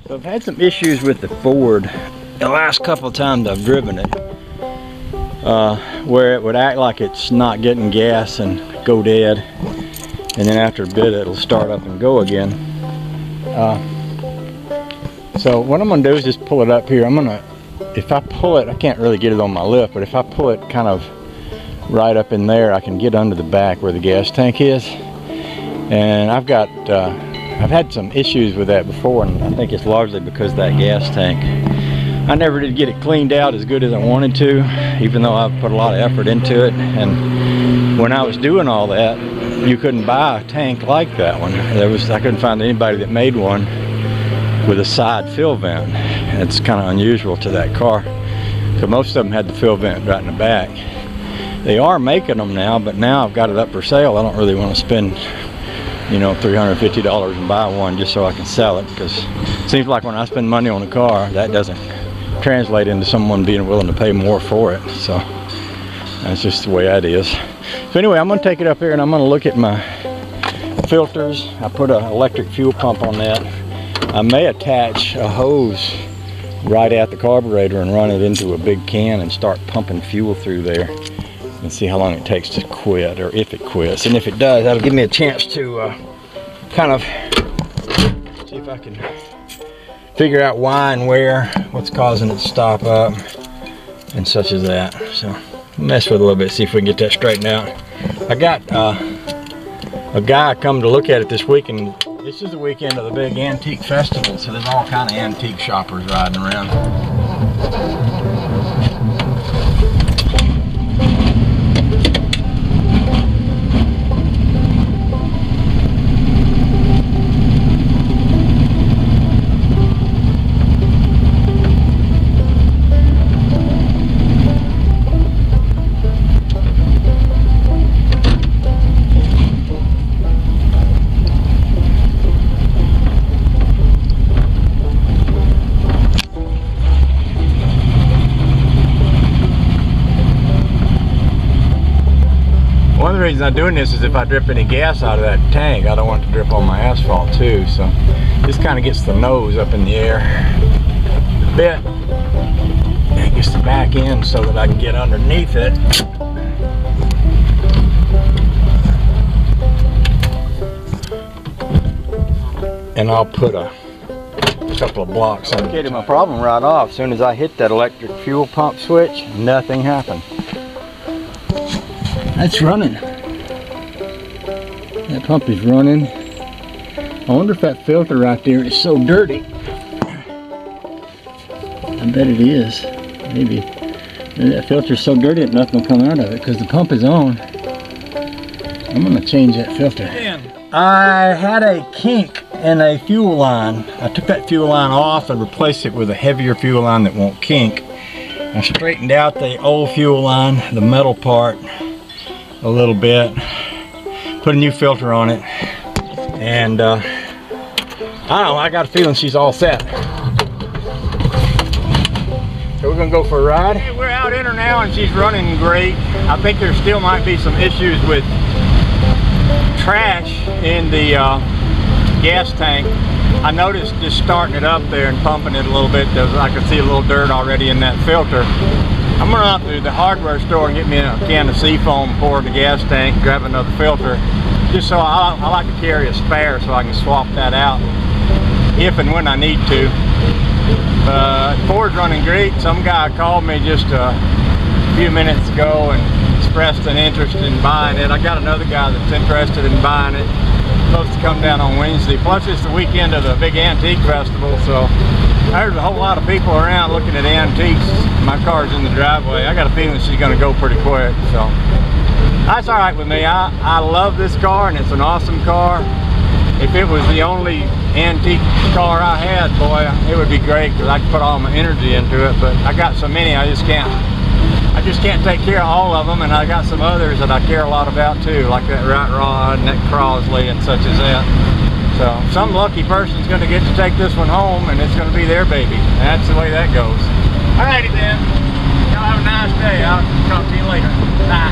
So I've had some issues with the Ford the last couple of times I've driven it, where it would act like it's not getting gas and go dead, and then after a bit it'll start up and go again. So what I'm gonna do is just pull it up here. If I pull it, I can't really get it on my lift, but if I pull it kind of right up in there, I can get under the back where the gas tank is. And I've had some issues with that before, and I think it's largely because of that gas tank. I never did get it cleaned out as good as I wanted to, even though I've put a lot of effort into it. And when I was doing all that, you couldn't buy a tank like that one. I couldn't find anybody that made one with a side fill vent. It's kind of unusual to that car, because most of them had the fill vent right in the back. They are making them now, but now I've got it up for sale. I don't really want to spend, you know, $350 and buy one just so I can sell it, because it seems like when I spend money on a car, that doesn't translate into someone being willing to pay more for it. So that's just the way that is. So anyway, I'm going to take it up here and I'm going to look at my filters. I put an electric fuel pump on that. I may attach a hose right at the carburetor and run it into a big can and start pumping fuel through there and see how long it takes to quit, or if it quits. And if it does, that'll give me a chance to kind of see if I can figure out why and where, what's causing it to stop up, and such as that. So mess with it a little bit, see if we can get that straightened out. I got a guy come to look at it this week, and this is the weekend of the big antique festival, so there's all kind of antique shoppers riding around. One of the reasons I'm doing this is if I drip any gas out of that tank, I don't want it to drip on my asphalt too. So this kind of gets the nose up in the air a bit, and it gets the back end so that I can get underneath it. And I'll put a couple of blocks on. Get my problem right off. As soon as I hit that electric fuel pump switch, nothing happened. That's running. That pump is running. I wonder if that filter right there is so dirty. I bet it is. Maybe. Maybe that filter's so dirty that nothing will come out of it, because the pump is on. I'm gonna change that filter. I had a kink in a fuel line. I took that fuel line off and replaced it with a heavier fuel line that won't kink. I straightened out the old fuel line, the metal part, a little bit, put a new filter on it, and I don't know, I got a feeling she's all set. So we're gonna go for a ride. Hey, we're out in her now and she's running great. I think there still might be some issues with trash in the gas tank. I noticed just starting it up there and pumping it a little bit, I could see a little dirt already in that filter. I'm gonna run out to the hardware store and get me a can of seafoam, pour in the gas tank, grab another filter. Just so I like to carry a spare so I can swap that out if and when I need to. Ford's running great. Some guy called me just a few minutes ago and expressed an interest in buying it. I got another guy that's interested in buying it. Supposed to come down on Wednesday. Plus it's the weekend of the big antique festival, so there's a whole lot of people around looking at antiques. My car's in the driveway. I got a feeling she's going to go pretty quick, so that's all right with me. I love this car, and it's an awesome car. If it was the only antique car I had, boy, it would be great, because I could put all my energy into it. But I got so many, I just can't take care of all of them, and I got some others that I care a lot about too, like that Right Rod and that Crosley and such as that. So some lucky person's going to get to take this one home, and it's going to be their baby. And that's the way that goes. Alrighty then. Y'all have a nice day. I'll talk to you later. Bye.